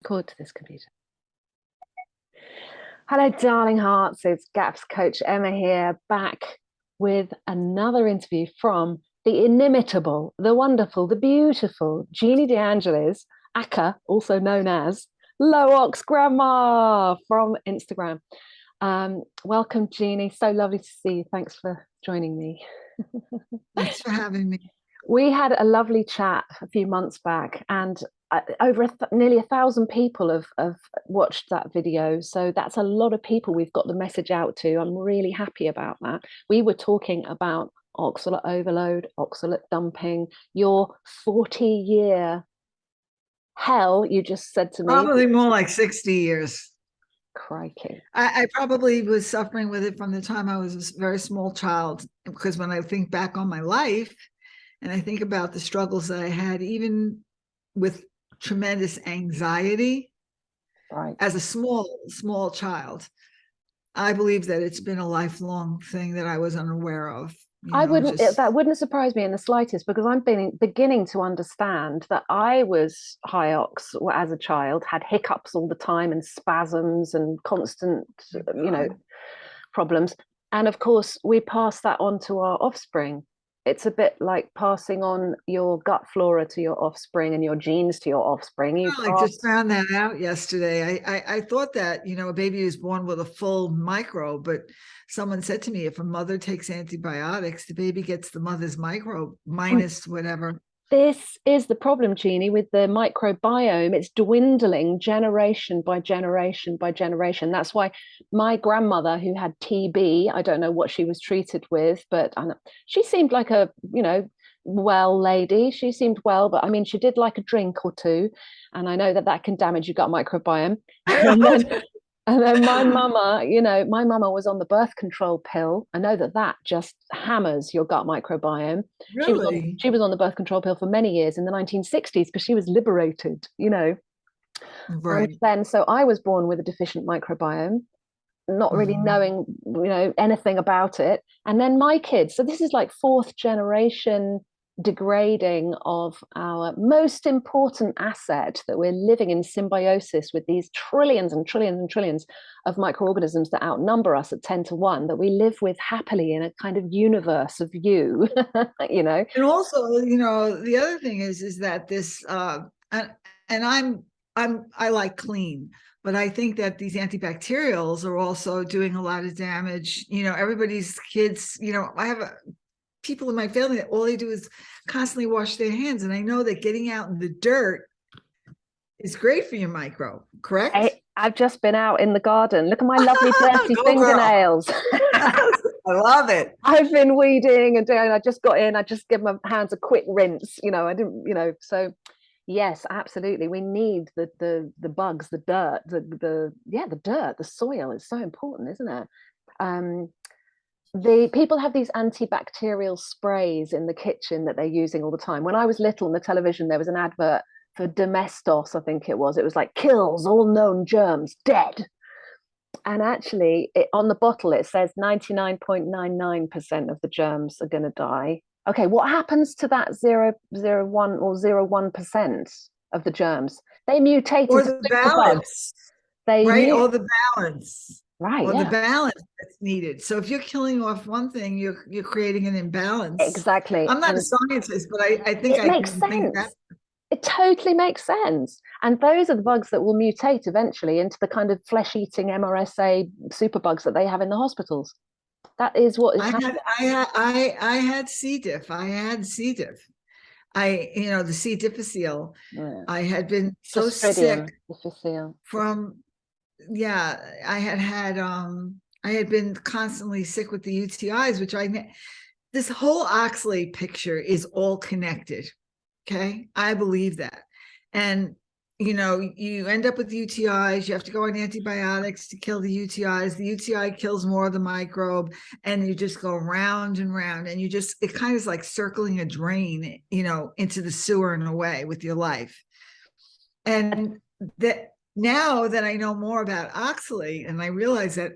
cord to this computer. Hello, darling hearts. It's GAPS coach Emma here, back with another interview from the inimitable, the wonderful, the beautiful Jeannie De Angeles, aka also known as Low Ox Grandma from Instagram. Welcome, Jeannie. So lovely to see you. Thanks for joining me. Thanks for having me. We had a lovely chat a few months back, and over nearly 1,000 people have watched that video. So that's a lot of people we've got the message out to. I'm really happy about that. We were talking about oxalate overload, oxalate dumping, your 40-year hell, you just said to me. Probably more like 60 years. Crikey. I probably was suffering with it from the time I was a very small child, because when I think back on my life and I think about the struggles that I had, even with tremendous anxiety, right, as a small child, I believe that it's been a lifelong thing that I was unaware of. That wouldn't surprise me in the slightest, because I'm beginning to understand that I was high ox as a child, had hiccups all the time and spasms and constant, problems. And of course, we pass that on to our offspring. It's a bit like passing on your gut flora to your offspring and your genes to your offspring. I just found that out yesterday. I thought that, a baby is born with a full microbe, but someone said to me, if a mother takes antibiotics, the baby gets the mother's microbe minus whatever. This is the problem, Jeannie, with the microbiome. It's dwindling generation by generation by generation. That's why my grandmother, who had TB, I don't know what she was treated with, but she seemed like a, well lady. She seemed well, but I mean, she did like a drink or two. And I know that can damage your gut microbiome. And then my mama was on the birth control pill. I know that just hammers your gut microbiome. Really? She was on the birth control pill for many years in the 1960s because she was liberated, Right. And then, so I was born with a deficient microbiome, not really knowing, anything about it. And then my kids, so this is like fourth generation degrading of our most important asset, that we're living in symbiosis with these trillions and trillions and trillions of microorganisms that outnumber us at 10 to 1, that we live with happily in a kind of universe of you. And also, the other thing is that this I like clean, but I think that these antibacterials are also doing a lot of damage. Everybody's kids, I have people in my family that all they do is constantly wash their hands. And I know that getting out in the dirt is great for your microbe, correct? I've just been out in the garden. Look at my lovely dirty fingernails. I love it. I've been weeding and doing, I just got in, I just give my hands a quick rinse, I didn't, so yes, absolutely. We need the bugs, the dirt, the dirt, the soil is so important, isn't it? The people have these antibacterial sprays in the kitchen that they're using all the time. When I was little, on the television, there was an advert for Domestos, I think it was like, kills all known germs, dead. And actually, on the bottle, it says 99.99% of the germs are going to die. Okay, what happens to that 0.01 or 0.1% of the germs? They mutate or into the balance, right? Or the balance. Right, or the balance that's needed. So if you're killing off one thing, you're creating an imbalance. Exactly. I'm not a scientist, but I think it makes sense. It totally makes sense. And those are the bugs that will mutate eventually into the kind of flesh-eating MRSA superbugs that they have in the hospitals. That is what is happening. I had C. diff. I had C. diff. The C. difficile. Yeah. I had been so sick from. Yeah, I had been constantly sick with the UTIs, which this whole oxalate picture is all connected. Okay, I believe that. And you end up with UTIs, you have to go on antibiotics to kill the UTIs. The UTI kills more of the microbe, and you just go round and round, and it kind of is like circling a drain, into the sewer in a way with your life. And that, now that I know more about oxalate, and I realize that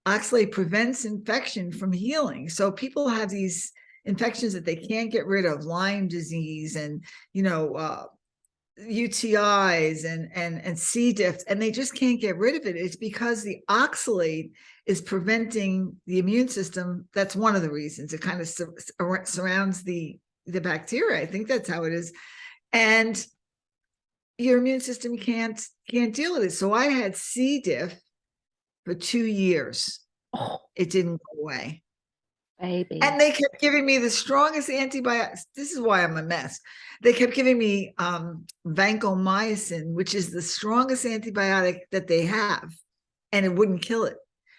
oxalate prevents infection from healing. So people have these infections that they can't get rid of, Lyme disease and, UTIs and C. diff, and they just can't get rid of it. It's because the oxalate is preventing the immune system. That's one of the reasons. It kind of surrounds the bacteria. I think that's how it is. And your immune system can't deal with it. So I had C. diff for 2 years. Oh, it didn't go away. Baby. And they kept giving me the strongest antibiotics. This is why I'm a mess. They kept giving me vancomycin, which is the strongest antibiotic that they have, and it wouldn't kill it.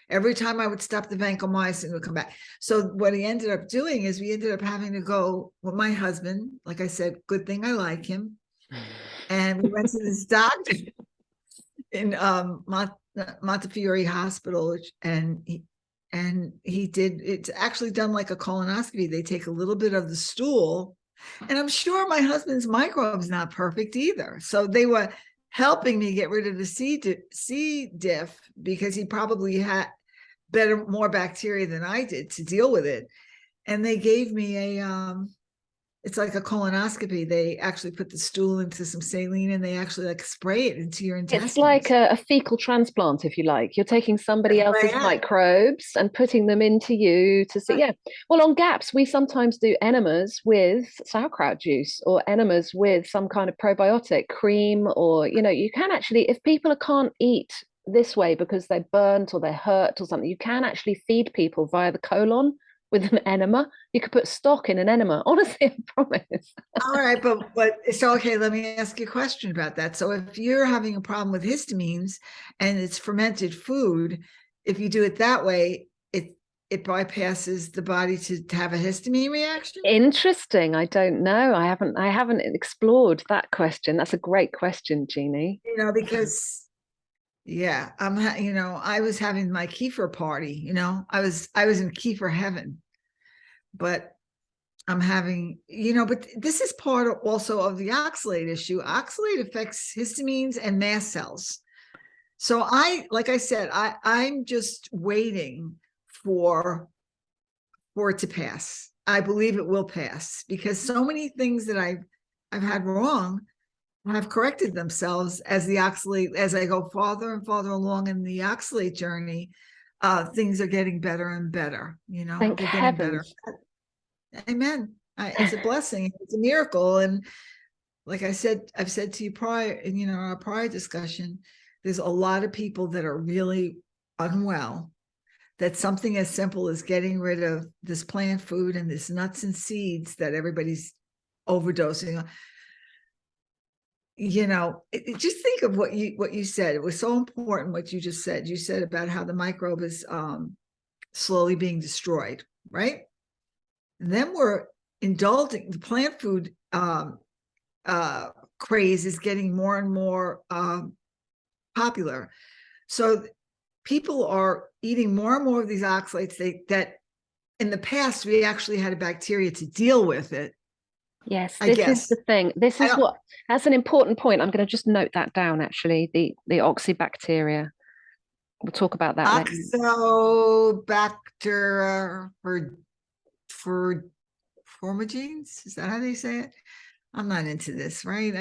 Every time I would stop the vancomycin, it would come back. So what he ended up doing is we ended up having to go with my husband. Like I said, good thing I like him. And we went to this doctor in Montefiore Hospital, and he did, it's actually done like a colonoscopy. They take a little bit of the stool, and I'm sure my husband's microbe's not perfect either. So they were helping me get rid of the C. diff because he probably had more bacteria than I did to deal with it. And they gave me a, it's like a colonoscopy. They actually put the stool into some saline and they actually like spray it into your intestines. It's like a fecal transplant, if you like. You're taking somebody else's microbes and putting them into you to see. Yeah. Well, on GAPS, we sometimes do enemas with sauerkraut juice or enemas with some kind of probiotic cream, or, you can actually, if people can't eat this way because they're burnt or they're hurt or something, you can actually feed people via the colon with an enema. You could put stock in an enema. Honestly, I promise. All right, but so okay, let me ask you a question about that. So if you're having a problem with histamines and it's fermented food, if you do it that way, it bypasses the body to have a histamine reaction? Interesting. I don't know. I haven't explored that question. That's a great question, Jeannie. Because yeah, I was having my kefir party, I was in kefir heaven, but I'm having, but this is part also of the oxalate issue. Oxalate affects histamines and mast cells. So like I said, I'm just waiting for it to pass. I believe it will pass because so many things that I've had wrong have corrected themselves as the oxalate, as I go farther and farther along in the oxalate journey. Things are getting better and better. Thank they're heavens. getting better. Amen. It's a blessing. It's a miracle. And like I said, I've said to you prior, in our prior discussion, there's a lot of people that are really unwell, that something as simple as getting rid of this plant food and this nuts and seeds that everybody's overdosing on. Just think of what you said. It was so important what you just said. You said about how the microbe is slowly being destroyed, right? And then we're indulging the plant food craze is getting more and more popular. So people are eating more and more of these oxalates that in the past we actually had a bacteria to deal with it. Yes, this is the thing. This is that's an important point. I'm going to just note that down, actually, the oxybacteria. We'll talk about that later. Oxobacter for formagenes, is that how they say it? I'm not into this, right?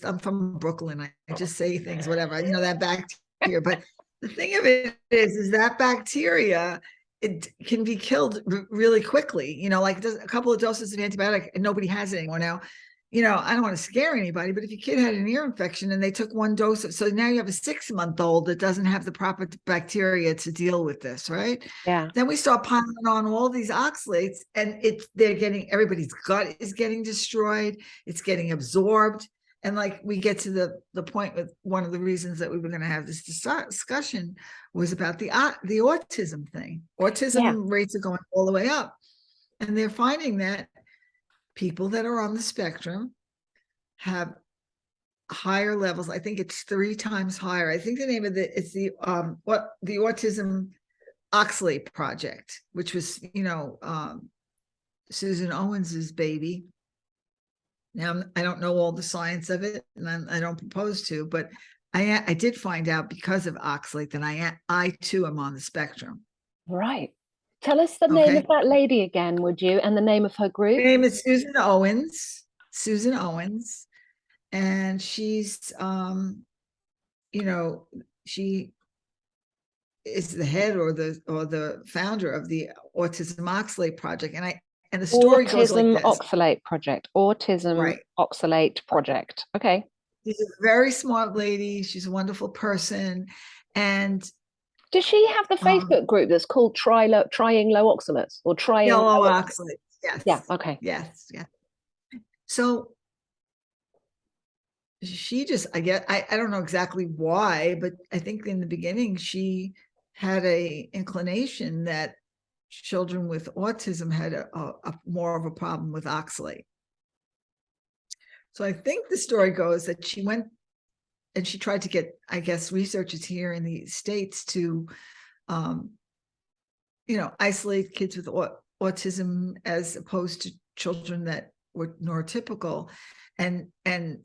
I'm from Brooklyn. I just say things, whatever, that bacteria. But the thing of it is that bacteria, it can be killed really quickly, like a couple of doses of antibiotic and nobody has it anymore now. I don't want to scare anybody, but if your kid had an ear infection and they took one dose so now you have a 6-month-old that doesn't have the proper bacteria to deal with this, right? Yeah. Then we start piling on all these oxalates and everybody's gut is getting destroyed. It's getting absorbed. And like we get to the point with one of the reasons that we were going to have this discussion was about the autism thing. Autism rates are going all the way up. And they're finding that people that are on the spectrum have higher levels. I think it's 3 times higher. I think the name of it's the Autism Oxalate Project, which was, Susan Owens's baby. Now, I don't know all the science of it, and I don't propose to, but I did find out because of oxalate that I too am on the spectrum. Right. Tell us the name of that lady again, would you? And the name of her group? Her name is Susan Owens. and she's, you know, she is the head or the founder of the Autism Oxalate Project. And the story goes like this. Oxalate Project. Autism Oxalate Project. Okay. She's a very smart lady. She's a wonderful person. And does she have the Facebook group that's called Trying Low Oxalates or Trying Low Oxalates? Yes. Yeah. Okay. Yes. Yeah. So she just, I don't know exactly why, but I think in the beginning she had a inclination that children with autism had a more of a problem with oxalate. So I think the story goes that she went and she tried to get, I guess, researchers here in the States to, you know, isolate kids with autism as opposed to children that were neurotypical, and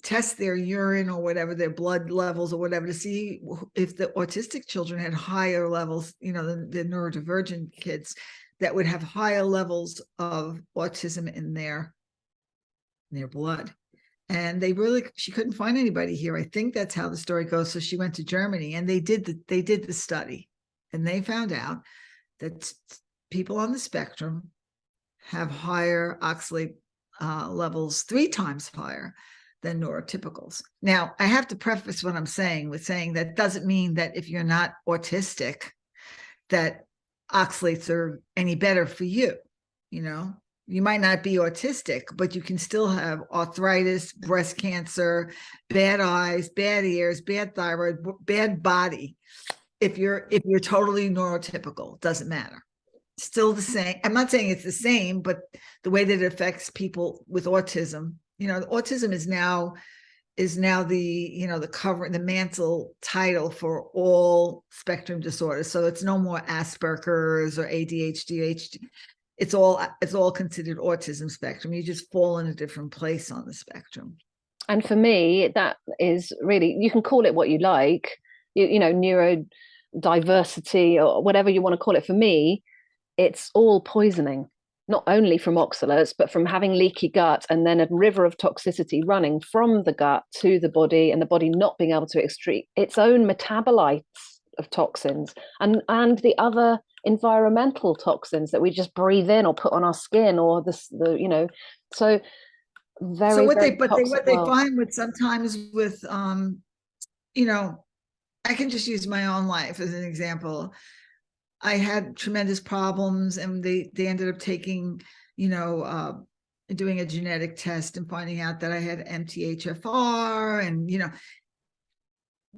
test their urine or whatever, their blood levels or whatever, to see if the autistic children had higher levels, you know, the neurodivergent kids that would have higher levels of autism in their blood. And she couldn't find anybody here. I think that's how the story goes. So she went to Germany, and they did the study, and they found out that people on the spectrum have higher oxalate levels, 3 times higher than neurotypicals. Now, I have to preface what I'm saying with saying that doesn't mean that if you're not autistic, that oxalates are any better for you. You know, you might not be autistic, but you can still have arthritis, breast cancer, bad eyes, bad ears, bad thyroid, bad body. If you're totally neurotypical, doesn't matter. Still the same. I'm not saying it's the same, but the way that it affects people with autism, you know, autism is now the, you know, the mantle title for all spectrum disorders. So it's no more Asperger's or ADHD. It's all considered autism spectrum. You just fall in a different place on the spectrum. And for me, that is really, you can call it what you like, you know, neurodiversity or whatever you want to call it. For me, it's all poisoning, not only from oxalates, but from having leaky gut and then a river of toxicity running from the gut to the body, and the body not being able to excrete its own metabolites of toxins and the other environmental toxins that we just breathe in or put on our skin, or you know, so what they find with sometimes with you know, I can just use my own life as an example. I had tremendous problems, and they ended up taking, you know, doing a genetic test and finding out that I had MTHFR, and, you know,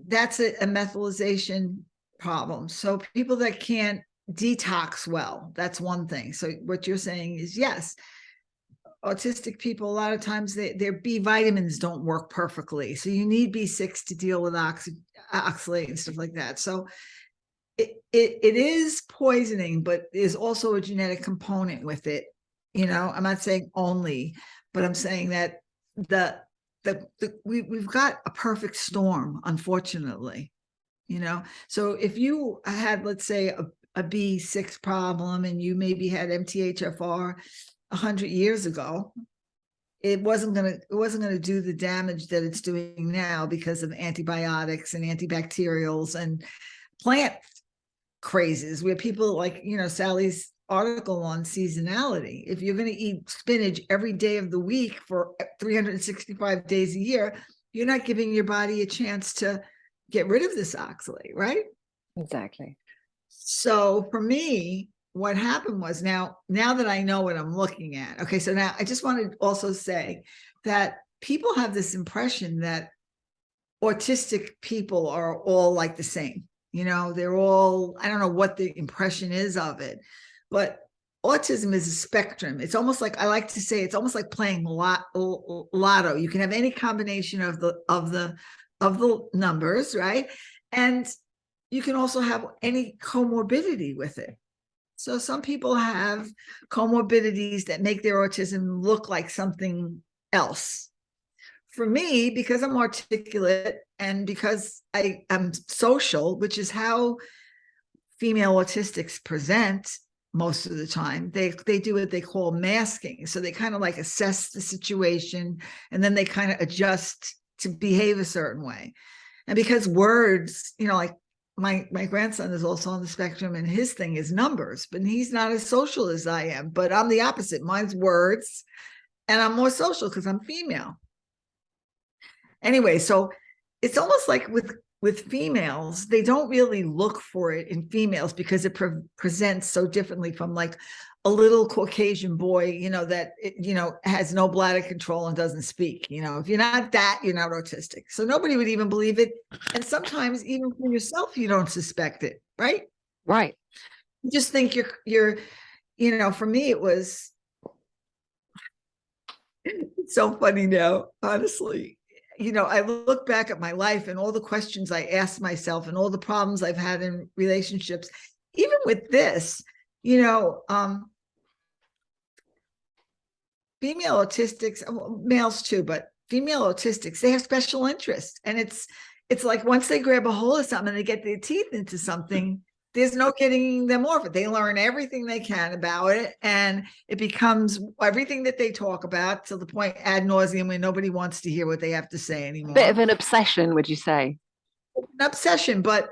that's a methylation problem. So people that can't detox well, that's one thing. So what you're saying is, yes, autistic people, a lot of times their B vitamins don't work perfectly. So you need B6 to deal with oxalate and stuff like that. So it is poisoning, but there's also a genetic component with it. You know, I'm not saying only, but I'm saying that we've got a perfect storm, unfortunately. You know, so if you had, let's say, a B6 problem, and you maybe had MTHFR 100 years ago, it wasn't gonna do the damage that it's doing now because of antibiotics and antibacterials and plant crazes, where people, like, you know, Sally's article on seasonality. If you're going to eat spinach every day of the week for 365 days a year, you're not giving your body a chance to get rid of this oxalate, right? Exactly. So for me, what happened was, now that I know what I'm looking at, okay, so now I just want to also say that people have this impression that autistic people are all like the same. You know, they're all, I don't know what the impression is of it, but autism is a spectrum. It's almost like, I like to say, it's almost like playing lotto. You can have any combination of the numbers, right? And you can also have any comorbidity with it. So some people have comorbidities that make their autism look like something else. For me, because I'm articulate and because I am social, which is how female autistics present most of the time, they do what they call masking. So they kind of like assess the situation, and then they kind of adjust to behave a certain way. And because words, you know, like my grandson is also on the spectrum, and his thing is numbers, but he's not as social as I am. But I'm the opposite. Mine's words, and I'm more social because I'm female. Anyway, so it's almost like with females, they don't really look for it in females because it presents so differently from like a little Caucasian boy, you know, that, you know, has no bladder control and doesn't speak. You know, if you're not that, you're not autistic. So nobody would even believe it. And sometimes even for yourself, you don't suspect it, right? Right. You just think you're, you know, for me, it was so funny now, honestly. You know, I look back at my life and all the questions I asked myself and all the problems I've had in relationships, even with this, you know, female autistics, males too, but female autistics, they have special interests. And it's like once they grab a hold of something and they get their teeth into something, there's no getting them off it. They learn everything they can about it, and it becomes everything that they talk about to the point ad nauseum where nobody wants to hear what they have to say anymore. Bit of an obsession, would you say? An obsession, but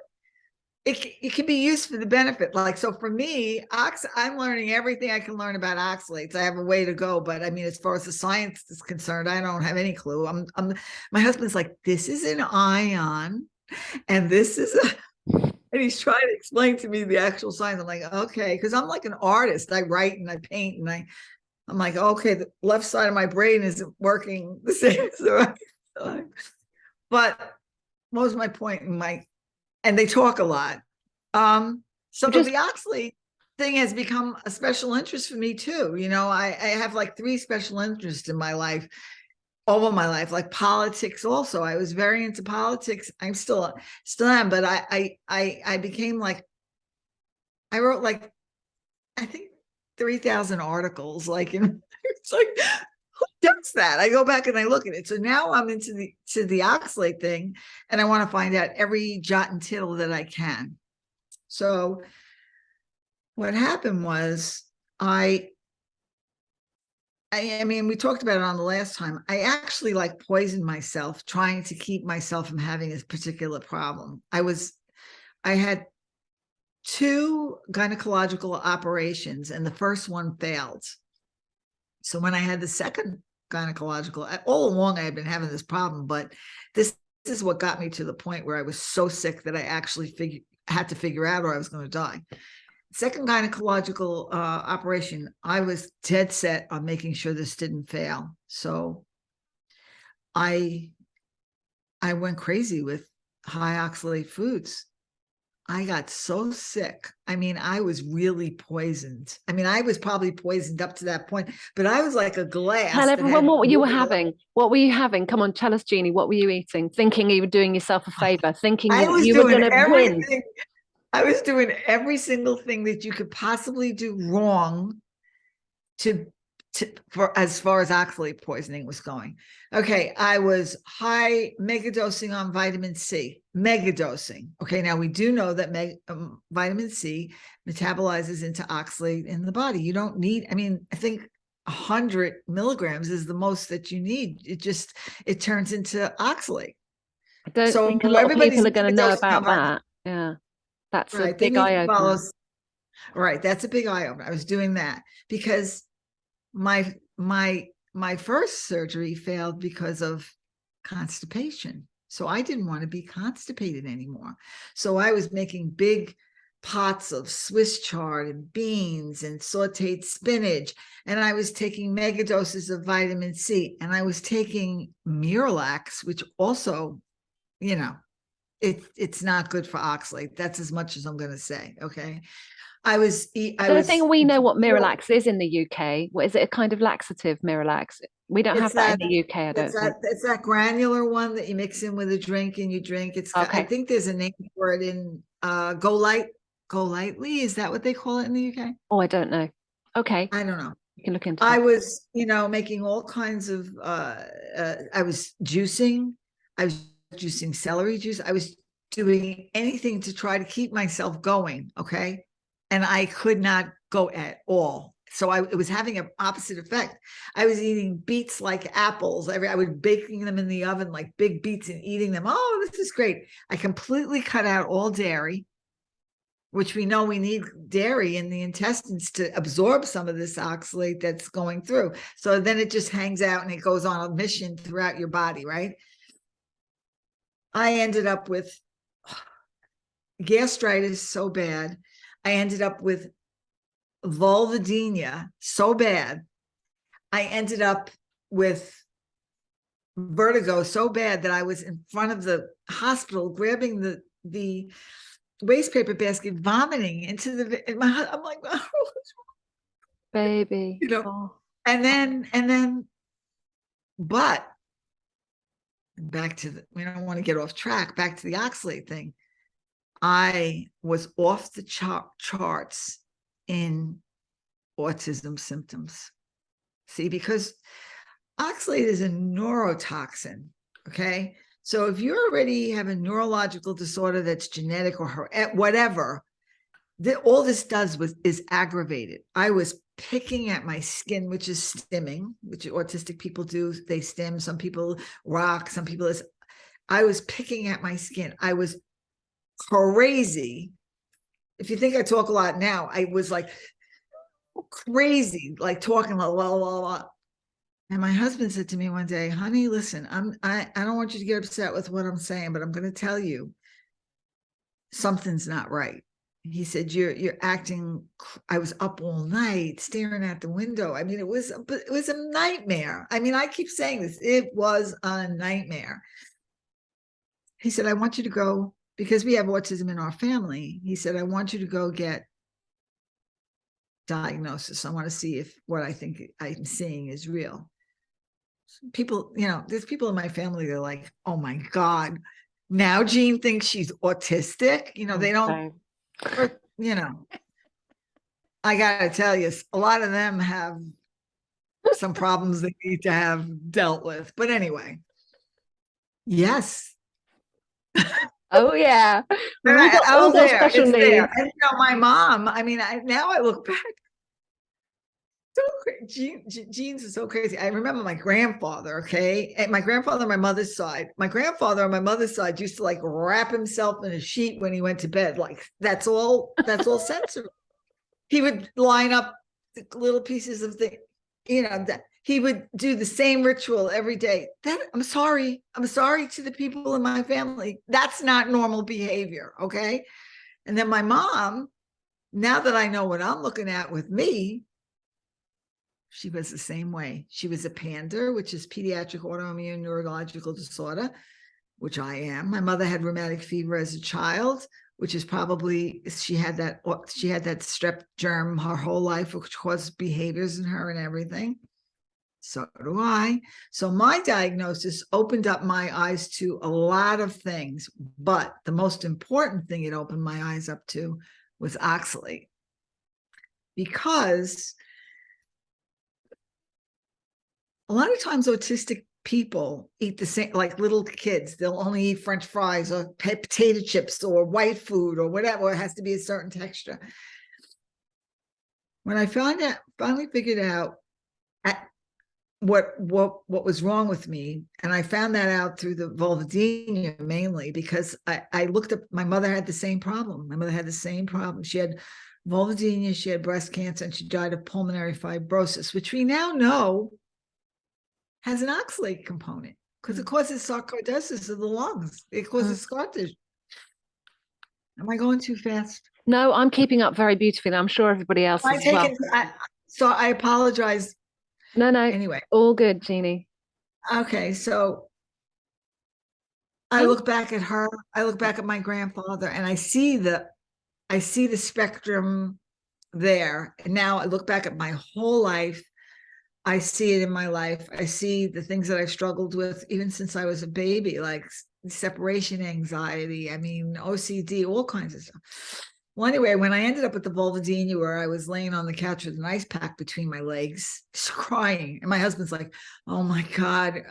it can be used for the benefit. Like, so for me, I'm learning everything I can learn about oxalates. I have a way to go, but I mean, as far as the science is concerned, I don't have any clue. My husband's like, this is an ion, and this is a. And he's trying to explain to me the actual science. I'm like, okay, because I'm like an artist. I write and I paint, and I'm like, okay, the left side of my brain isn't working the same as the right side. But what was my point? And they talk a lot. So the oxalate thing has become a special interest for me too. You know, I have like 3 special interests in my life. Over my life, like politics also. I was very into politics. I'm still am, but I became like, I wrote like, I think 3,000 articles, like, and it's like, who does that? I go back and I look at it. So now I'm into the oxalate thing, and I want to find out every jot and tittle that I can. So what happened was I mean, we talked about it on the last time. I actually like poisoned myself trying to keep myself from having this particular problem. I had 2 gynecological operations, and the first one failed. So when I had the second gynecological, all along I had been having this problem, but this is what got me to the point where I was so sick that I actually had to figure out or I was going to die. Second gynecological operation, I was dead set on making sure this didn't fail. So I went crazy with high oxalate foods. I got so sick. I mean, I was really poisoned. I mean, I was probably poisoned up to that point, but I was like a glass. Tell everyone what you were having. What were you having? Come on, tell us, Jeannie, what were you eating? Thinking you were doing yourself a favor, thinking you were going to win. I was doing every single thing that you could possibly do wrong for as far as oxalate poisoning was going. Okay, I was high megadosing on vitamin C. Megadosing. Okay, now we do know that vitamin C metabolizes into oxalate in the body. You don't need, I mean, I think 100 milligrams is the most that you need. It turns into oxalate. I don't think a lot of people are going to know about that. Yeah. That's a big eye opener. Right. That's a big eye opener. I was doing that because my first surgery failed because of constipation. So I didn't want to be constipated anymore. So I was making big pots of Swiss chard and beans and sauteed spinach. And I was taking mega doses of vitamin C, and I was taking Miralax, which also, you know, it's not good for oxalate. That's as much as I'm going to say. Okay. I don't think we know what Miralax is in the UK. What is it? A kind of laxative, Miralax? We don't have that in the UK. I don't think. It's that granular one that you mix in with a drink and you drink. It's okay. I think there's a name for it in Go Lightly. Is that what they call it in the UK? Oh, I don't know. Okay. I don't know. You can look into it. I was, making all kinds of I was juicing. I was juicing celery juice. I was doing anything to try to keep myself going. Okay. And I could not go at all. So it was having an opposite effect. I was eating beets like apples. I was baking them in the oven like big beets and eating them. Oh, this is great. I completely cut out all dairy, which we know we need dairy in the intestines to absorb some of this oxalate that's going through. So then it just hangs out and it goes on a mission throughout your body, right? I ended up with gastritis so bad. I ended up with vulvodynia so bad. I ended up with vertigo so bad that I was in front of the hospital grabbing the waste paper basket, vomiting into I'm like, oh, baby, you know. Oh. And then but back to we don't want to get off track, back to the oxalate thing. I was off the charts in autism symptoms. See, because oxalate is a neurotoxin, okay? So if you already have a neurological disorder that's genetic or whatever, all this does is aggravate it. I was picking at my skin, which is stimming, which autistic people do. They stim, some people rock, some people is. I was picking at my skin. I was crazy. If you think I talk a lot now, I was like crazy, like talking la la la la. And my husband said to me one day, honey, listen, I don't want you to get upset with what I'm saying, but I'm going to tell you something's not right. He said, you're acting. I was up all night staring at the window. I mean, it was a nightmare. I mean, I keep saying this. It was a nightmare. He said, I want you to go, because we have autism in our family. He said, I want you to go get diagnosis. I want to see if what I think I'm seeing is real. People, there's people in my family, they're like, oh my God, now Jean thinks she's autistic. They don't, I gotta tell you, a lot of them have some problems they need to have dealt with. But anyway, yes. Oh yeah. We got all those special needs. And my mom, I mean, now I look back, genes are so crazy. I remember my grandfather, okay? And my grandfather on my mother's side. My grandfather on my mother's side used to like wrap himself in a sheet when he went to bed. Like that's all sensory. He would line up the little pieces of the, that he would do the same ritual every day. I'm sorry to the people in my family. That's not normal behavior, okay? And then my mom, now that I know what I'm looking at with me, she was the same way. She was a PANDAR, which is pediatric autoimmune neurological disorder, which I am. My mother had rheumatic fever as a child, which is probably, she had that strep germ her whole life, which caused behaviors in her and everything. So do I. So my diagnosis opened up my eyes to a lot of things, but the most important thing it opened my eyes up to was oxalate. Because a lot of times autistic people eat the same, like little kids, they'll only eat French fries or potato chips or white food or whatever. It has to be a certain texture. When I finally figured out what was wrong with me, and I found that out through the vulvodynia mainly, because I looked up, my mother had the same problem. My mother had the same problem. She had vulvodynia, she had breast cancer, and she died of pulmonary fibrosis, which we now know has an oxalate component because it causes sarcoidosis of the lungs. It causes scar tissue. Am I going too fast? No, I'm keeping up very beautifully. I'm sure everybody else is as well. So I apologize. No. Anyway. All good, Jeannie. Okay, so I look back at her, I look back at my grandfather, and I see the spectrum there. And now I look back at my whole life. I see it in my life. I see the things that I struggled with even since I was a baby, like separation anxiety, I mean, OCD, all kinds of stuff. Well, anyway, when I ended up with the vulvodynia, where I was laying on the couch with an ice pack between my legs, just crying. And my husband's like, oh my God,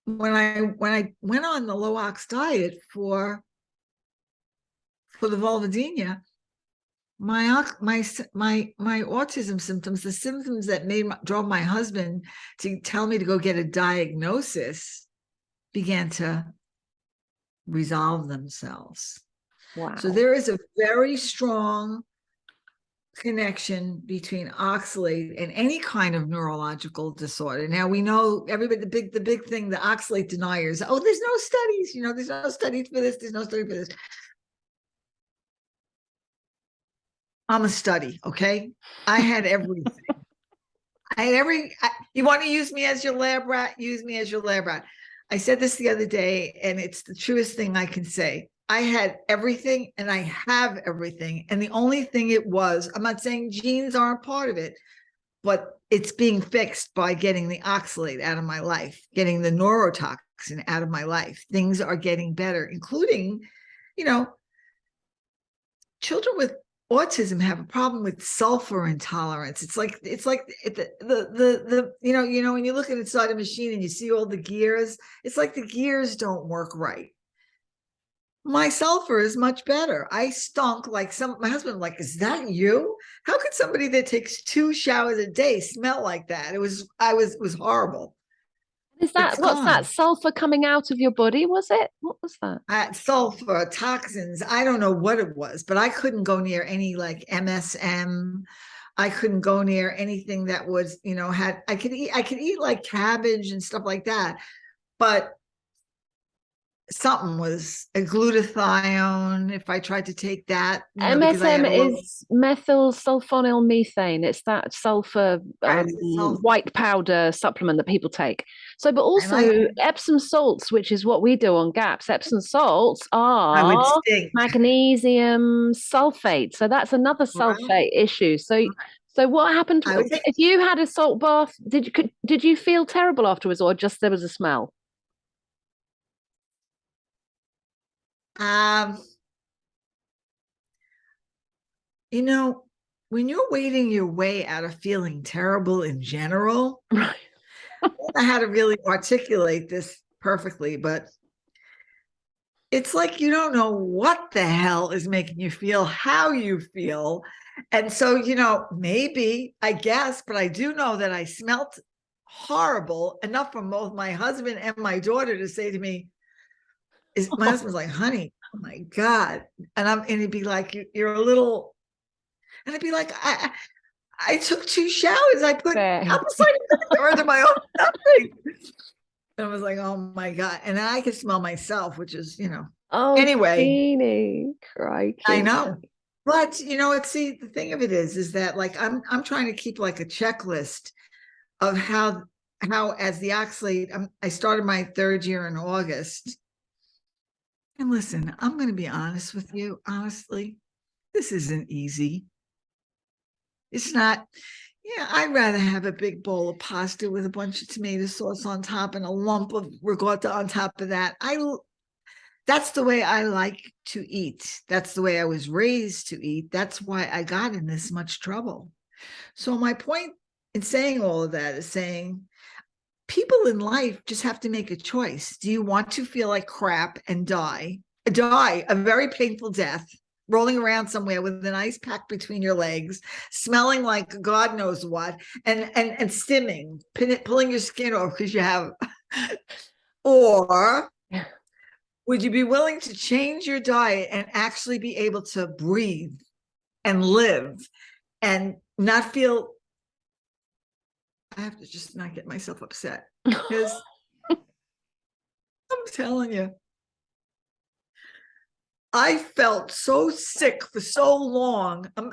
when I went on the low ox diet for the vulvodynia, my autism symptoms, the symptoms that drove my husband to tell me to go get a diagnosis, began to resolve themselves. Wow. So there is a very strong connection between oxalate and any kind of neurological disorder. Now we know everybody, the big thing, the oxalate deniers. Oh, there's no studies, there's no studies for this. There's no study for this. I'm a study, okay? I had everything. You want to use me as your lab rat? Use me as your lab rat. I said this the other day, and it's the truest thing I can say. I had everything and I have everything. And the only thing I'm not saying genes aren't part of it, but it's being fixed by getting the oxalate out of my life, getting the neurotoxin out of my life. Things are getting better, including, children with autism have a problem with sulfur intolerance. It's like the when you look inside a machine and you see all the gears, it's like the gears don't work right. My sulfur is much better. I stunk like my husband, like, is that you? How could somebody that takes 2 showers a day smell like that? It was horrible. Is that, what's that, sulfur coming out of your body, was it? What was that? Sulfur, toxins. I don't know what it was, but I couldn't go near any like MSM. I couldn't go near anything that was, I could eat like cabbage and stuff like that, but something was a glutathione. If I tried to take that, MSM is methyl sulfonyl methane. It's that sulfur white powder supplement that people take. So, but also Epsom salts, which is what we do on GAPS. Epsom salts are magnesium sulfate. So that's another sulfate issue. So what happened if you had a salt bath? Did you feel terrible afterwards, or just there was a smell? When you're wading your way out of feeling terrible in general, right. I don't know how to really articulate this perfectly, but it's like you don't know what the hell is making you feel how you feel. And so, maybe, I guess, but I do know that I smelt horrible enough from both my husband and my daughter to say to me, my husband's like, honey, oh my God. And he'd be like, you're a little, and I'd be like, I took 2 showers. I put apple cider vinegar into my own nothing. And I was like, oh my God. And I could smell myself, which is, anyway. Jeannie, crikey. I know. But, the thing of it is that like, I'm trying to keep like a checklist of how as the oxalate, I started my 3rd year in August. And listen, I'm going to be honest with you. Honestly, this isn't easy. It's not. I'd rather have a big bowl of pasta with a bunch of tomato sauce on top and a lump of ricotta on top of that. That's the way I like to eat. That's the way I was raised to eat. That's why I got in this much trouble. So my point in saying all of that is saying people in life just have to make a choice. Do you want to feel like crap and die a very painful death, rolling around somewhere with an ice pack between your legs, smelling like God knows what, and stimming, pulling your skin off because you have, or would you be willing to change your diet and actually be able to breathe and live and not feel, I have to just not get myself upset because I'm telling you, I felt so sick for so long. And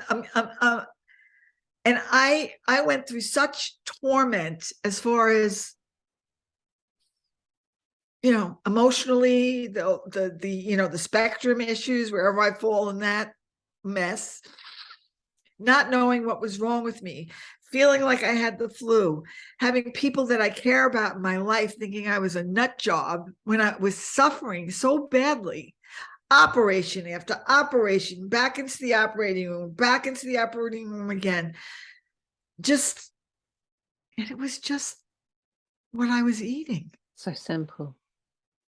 I went through such torment as far as, emotionally, the spectrum issues, wherever I fall in that mess, not knowing what was wrong with me, feeling like I had the flu, having people that I care about in my life thinking I was a nut job when I was suffering so badly. Operation after operation, back into the operating room, back into the operating room again. And it was just what I was eating. So simple.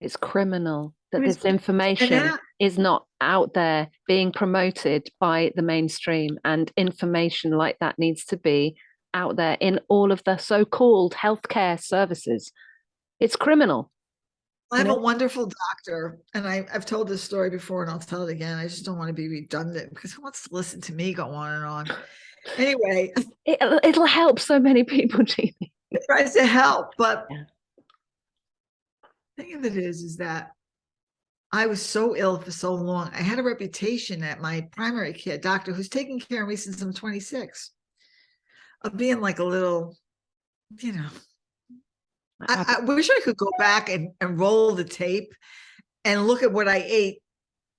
It's criminal. that this information is not out there being promoted by the mainstream, and information like that needs to be out there in all of the so-called healthcare services. It's criminal. I have a wonderful doctor, and I've told this story before, and I'll tell it again. I just don't want to be redundant because who wants to listen to me go on and on? Anyway, it'll help so many people, Jeannie. It tries to help, but the thing of it is that I was so ill for so long. I had a reputation at my primary care doctor, who's taken care of me since I'm 26, of being like a little, you know, I wish I could go back and roll the tape and look at what I ate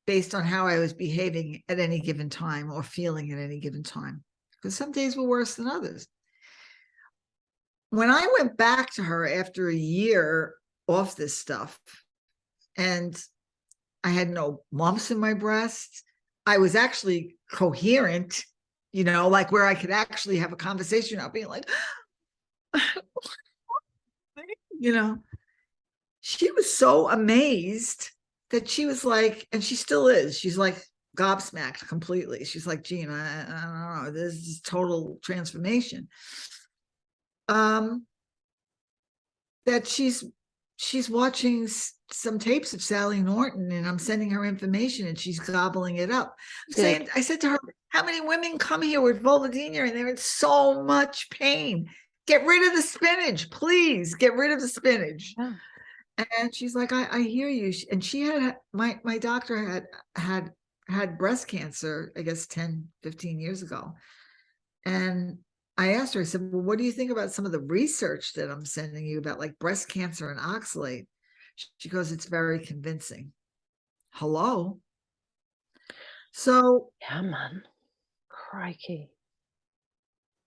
based on how I was behaving at any given time or feeling at any given time, because some days were worse than others. When I went back to her after a year off this stuff, and I had no lumps in my breast, I was actually coherent, you know, like where I could actually have a conversation without being like, you know, she was so amazed that she was like, and she still is, she's like gobsmacked completely. She's like, Jean, I don't know, this is total transformation. That she's watching some tapes of Sally Norton, and I'm sending her information and she's gobbling it up. I said to her, how many women come here with vulvodynia and they're in so much pain? Get rid of the spinach, please. Get rid of the spinach. Yeah. And she's like, I hear you. And she had, my doctor had breast cancer, I guess 10, 15 years ago. And I asked her, I said, well, what do you think about some of the research that I'm sending you about like breast cancer and oxalate? She goes, it's very convincing. Hello. So, yeah, man, crikey.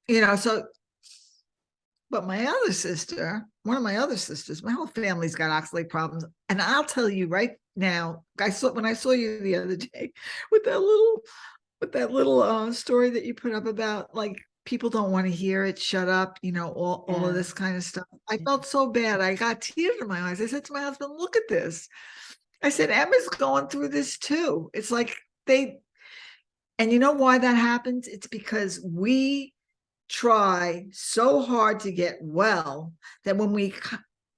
You know, so, but my other sister, one of my other sisters, my whole family's got oxalate problems. And I'll tell you right now, when I saw you the other day with that little story that you put up about like, people don't want to hear it, shut up, you know, all of this kind of stuff. I felt so bad. I got tears in my eyes. I said to my husband, look at this. I said, Emma's going through this too. It's like and you know why that happens? It's because we try so hard to get well that when we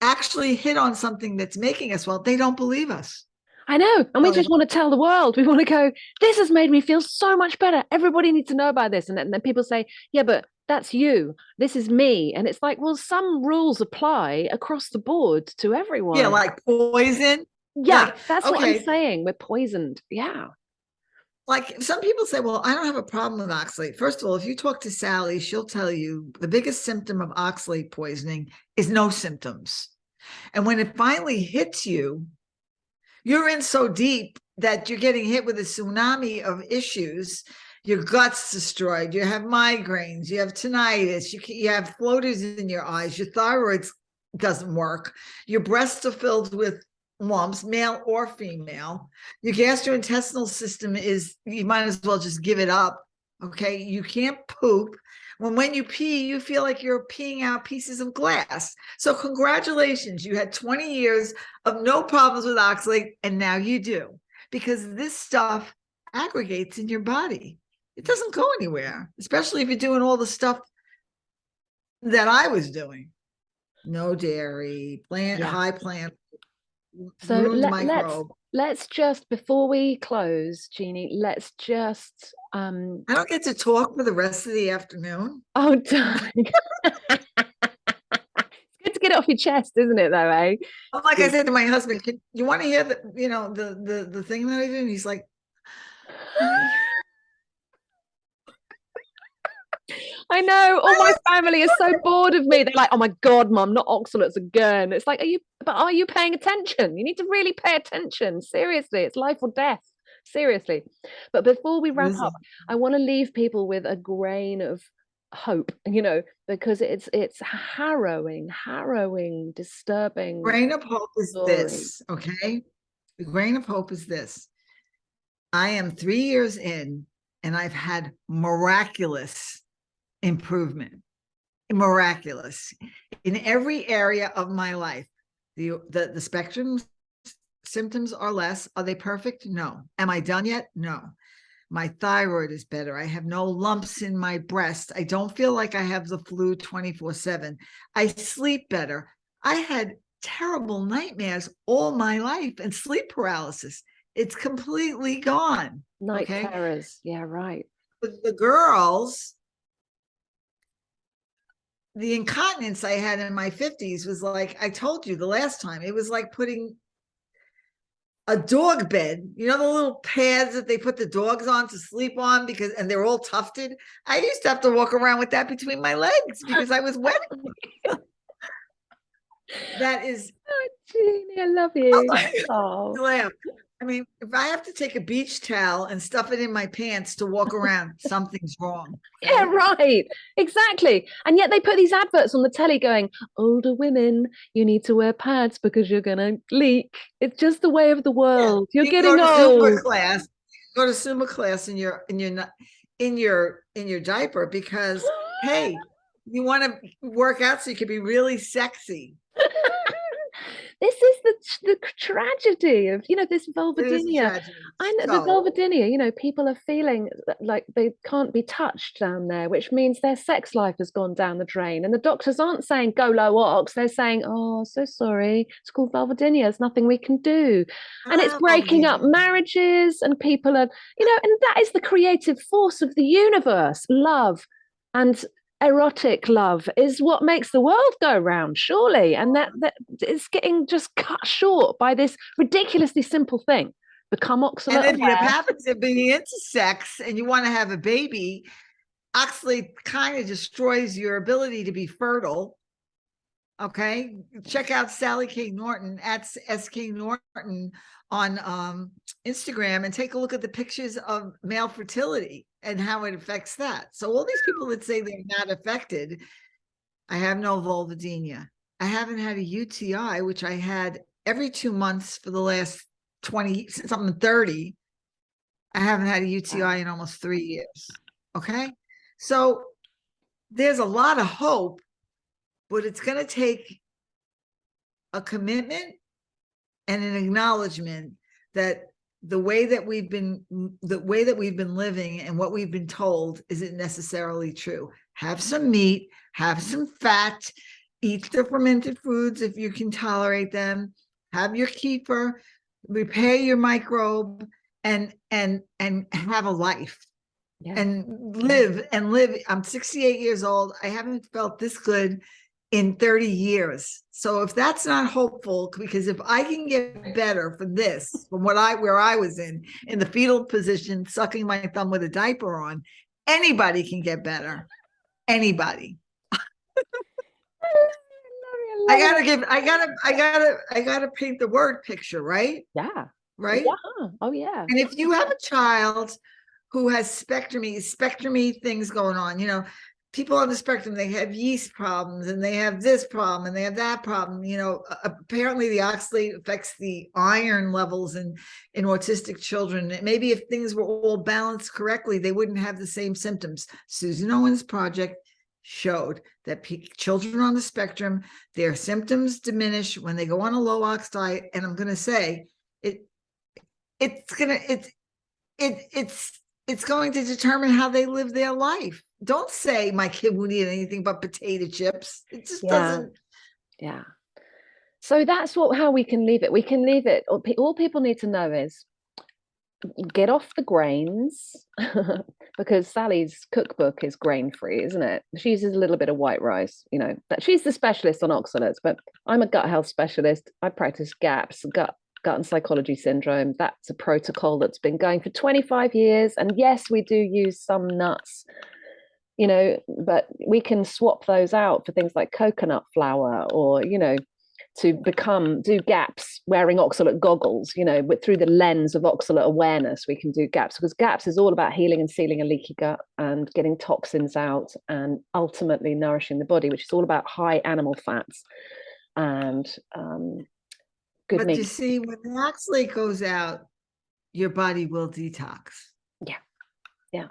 actually hit on something that's making us well, they don't believe us. I know. And we just want to tell the world. We want to go, this has made me feel so much better. Everybody needs to know about this. And then people say, yeah, but that's you. This is me. And it's like, well, some rules apply across the board to everyone. Yeah, like poison. Yeah, like, that's what I'm saying. We're poisoned. Yeah. Like some people say, well, I don't have a problem with oxalate. First of all, if you talk to Sally, she'll tell you the biggest symptom of oxalate poisoning is no symptoms. And when it finally hits you, you're in so deep that you're getting hit with a tsunami of issues. Your gut's destroyed. You have migraines. You have tinnitus. You have floaters in your eyes. Your thyroid doesn't work. Your breasts are filled with lumps, male or female. Your gastrointestinal system you might as well just give it up. Okay. You can't poop. When you pee, you feel like you're peeing out pieces of glass. So congratulations, you had 20 years of no problems with oxalate, and now you do, because this stuff aggregates in your body. It doesn't go anywhere, especially if you're doing all the stuff that I was doing. No dairy, high plant. So let's just, before we close, Jeannie, let's just I don't get to talk for the rest of the afternoon. Oh, darn. It's good to get it off your chest, isn't it, though, eh? Like I said to my husband, you want to hear the thing that I did? And he's like, I know, all my family is so bored of me. They're like, oh my God, Mum, not oxalates again. It's like, are you paying attention? You need to really pay attention. Seriously, it's life or death. Seriously. But before we wrap up, I want to leave people with a grain of hope, you know, because it's harrowing, disturbing. Grain of hope is this, okay? The grain of hope is this. I am 3 years in and I've had miraculous improvement, miraculous in every area of my life. The spectrum symptoms are less. Are they perfect? No. Am I done yet? No. My thyroid is better. I have no lumps in my breast. I don't feel like I have the flu 24/7. I sleep better. I had terrible nightmares all my life and sleep paralysis. It's completely gone. Night terrors. Yeah, right. But the girls, the incontinence I had in my 50s was like, I told you the last time, it was like putting a dog bed, you know, the little pads that they put the dogs on to sleep on and they're all tufted. I used to have to walk around with that between my legs because I was wet. That is. Oh, Jeannie, I love you. Oh. Laugh. I mean, if I have to take a beach towel and stuff it in my pants to walk around, something's wrong. Yeah, right. Exactly. And yet they put these adverts on the telly going, older women, you need to wear pads because you're going to leak. It's just the way of the world. Yeah. You're getting old. Go to Zumba class in your diaper because, hey, you want to work out so you can be really sexy. This is the tragedy of, you know, this vulvodynia. I know the vulvodynia, you know, people are feeling like they can't be touched down there, which means their sex life has gone down the drain. And the doctors aren't saying go low ox, they're saying, oh, so sorry, it's called vulvodynia, there's nothing we can do. And it's breaking up marriages, and people are, you know, and that is the creative force of the universe. Love and erotic love is what makes the world go round, surely. And that it's getting just cut short by this ridiculously simple thing. Become oxalate. And if you happen to be into sex and you want to have a baby, oxalate kind of destroys your ability to be fertile. Okay, check out Sally K. Norton at SK Norton on Instagram and take a look at the pictures of male fertility and how it affects that. So all these people that say they're not affected, I have no vulvodynia. I haven't had a UTI, which I had every 2 months for the last 20, since I'm 30. I haven't had a UTI in almost 3 years. Okay, so there's a lot of hope, but it's going to take a commitment and an acknowledgement that the way that we've been living and what we've been told isn't necessarily true. Have some meat, have some fat, eat the fermented foods if you can tolerate them, have your kefir, repair your microbe, and have a life. Yeah. And live. I'm 68 years old. I haven't felt this good in 30 years. So if that's not hopeful, because if I can get better from this, from where I was in the fetal position, sucking my thumb with a diaper on, anybody can get better. Anybody. I gotta paint the word picture, right? Yeah. Right? Yeah. Oh yeah. And if you have a child who has spectrumy things going on, you know, people on the spectrum, they have yeast problems and they have this problem and they have that problem. You know, apparently the oxalate affects the iron levels in autistic children. Maybe if things were all balanced correctly, they wouldn't have the same symptoms. Susan Owens' project showed that children on the spectrum, their symptoms diminish when they go on a low ox diet. And I'm going to say it's going to determine how they live their life. Don't say my kid won't eat anything but potato chips. It just doesn't. Yeah. So that's how we can leave it. We can leave it. All people need to know is get off the grains because Sally's cookbook is grain-free, isn't it? She uses a little bit of white rice, you know, that she's the specialist on oxalates, but I'm a gut health specialist. I practice GAPS, gut and psychology syndrome. That's a protocol that's been going for 25 years. And yes, we do use some nuts, you know, but we can swap those out for things like coconut flour, or, you know, to do GAPS wearing oxalate goggles, you know, but through the lens of oxalate awareness, we can do GAPS, because GAPS is all about healing and sealing a leaky gut and getting toxins out and ultimately nourishing the body, which is all about high animal fats and good meat. You see, when the oxalate goes out, your body will detox. Yeah.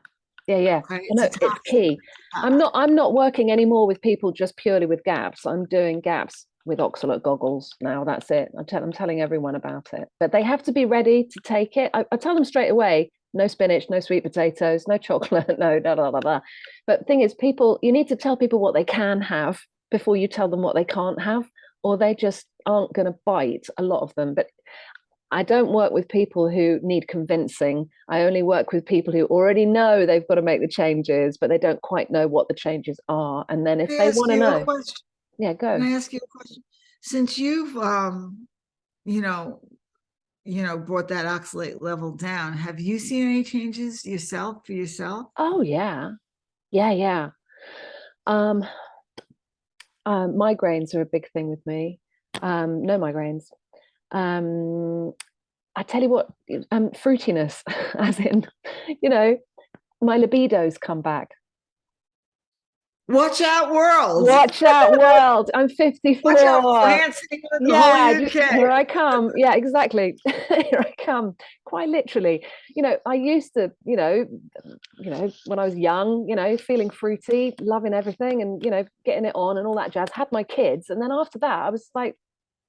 Okay, it's key. I'm not working anymore with people just purely with GAPS. I'm doing GAPS with oxalate goggles now. That's it. I'm telling everyone about it, but they have to be ready to take it. I tell them straight away, no spinach, no sweet potatoes, no chocolate, no blah, blah, blah, blah. But the thing is, people, you need to tell people what they can have before you tell them what they can't have, or they just aren't going to bite, a lot of them. But I don't work with people who need convincing. I only work with people who already know they've got to make the changes, but they don't quite know what the changes are. And then if they want to know, yeah, go. Can I ask you a question? Since you've, you know, brought that oxalate level down, have you seen any changes yourself for yourself? Oh yeah, yeah. Migraines are a big thing with me. No migraines. I tell you what, fruitiness, as in, my libido's come back. Watch out, world. Watch out, world. I'm 54. Watch out, France. Yeah, here I come. Yeah, exactly. Here I come. Quite literally. I used to, when I was young, feeling fruity, loving everything and, getting it on and all that jazz. Had my kids. And then after that, I was like,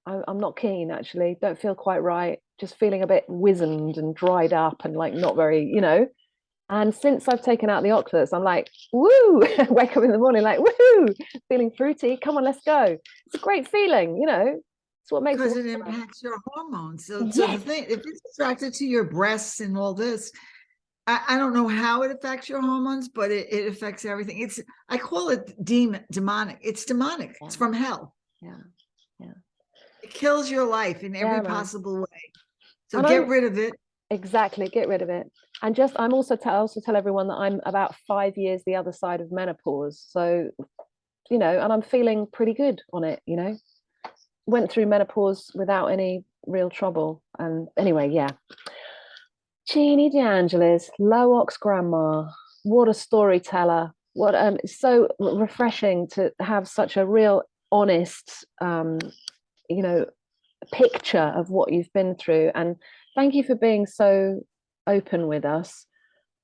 I'm not keen, actually. Don't feel quite right. Just feeling a bit wizened and dried up and like not very, And since I've taken out the oxalates, I'm like, woo, wake up in the morning like, woohoo, feeling fruity. Come on, let's go. It's a great feeling, It's what makes because it impacts your hormones. So the thing, if it's attracted to your breasts and all this, I don't know how it affects your hormones, but it affects everything. I call it demonic. It's demonic. Yeah. It's from hell. Yeah. It kills your life in every possible way. So get rid of it. Exactly, get rid of it. And I also tell everyone that I'm about 5 years the other side of menopause. So, and I'm feeling pretty good on it, Went through menopause without any real trouble. And anyway, yeah. Jeannie De Angeles, low ox grandma. What a storyteller. What it's so refreshing to have such a real honest picture of what you've been through, and thank you for being so open with us.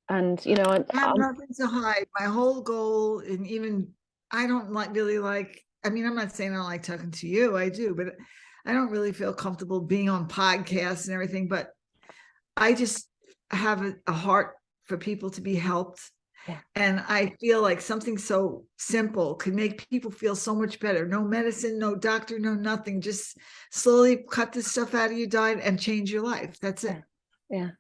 And I have nothing to hide. My whole goal, and even I don't really like, I mean, I'm not saying I don't like talking to you, I do, but I don't really feel comfortable being on podcasts and everything, but I just have a heart for people to be helped. Yeah. And I feel like something so simple could make people feel so much better. No medicine, no doctor, no nothing. Just slowly cut this stuff out of your diet and change your life. That's it. Yeah.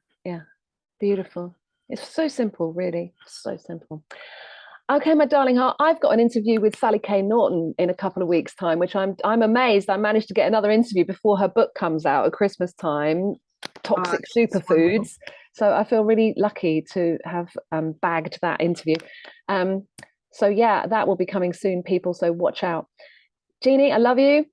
Beautiful. It's so simple, really. So simple. Okay, my darling heart, I've got an interview with Sally K. Norton in a couple of weeks' time, which I'm amazed I managed to get another interview before her book comes out at Christmas time, Toxic Superfoods. So I feel really lucky to have bagged that interview. So yeah, that will be coming soon, people. So watch out. Jeannie, I love you.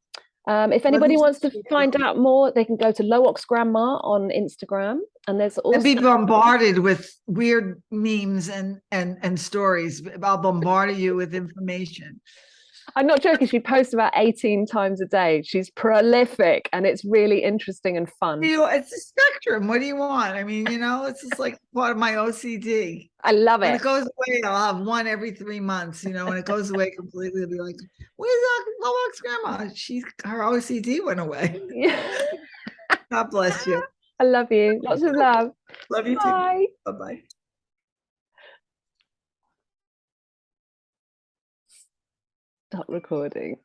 If anybody wants to find out more, they can go to Low Ox Grandma on Instagram. And there's also be bombarded with weird memes and stories. I'll bombard you with information. I'm not joking. She posts about 18 times a day. She's prolific and it's really interesting and fun. It's a spectrum. What do you want? I mean, it's just like part of my OCD. I love it. When it goes away, I'll have one every 3 months. When it goes away completely, I'll be like, where's Low Ox Grandma? Her OCD went away. God bless you. I love you. Lots of love. Love you too. Bye. Bye-bye. Stop recording.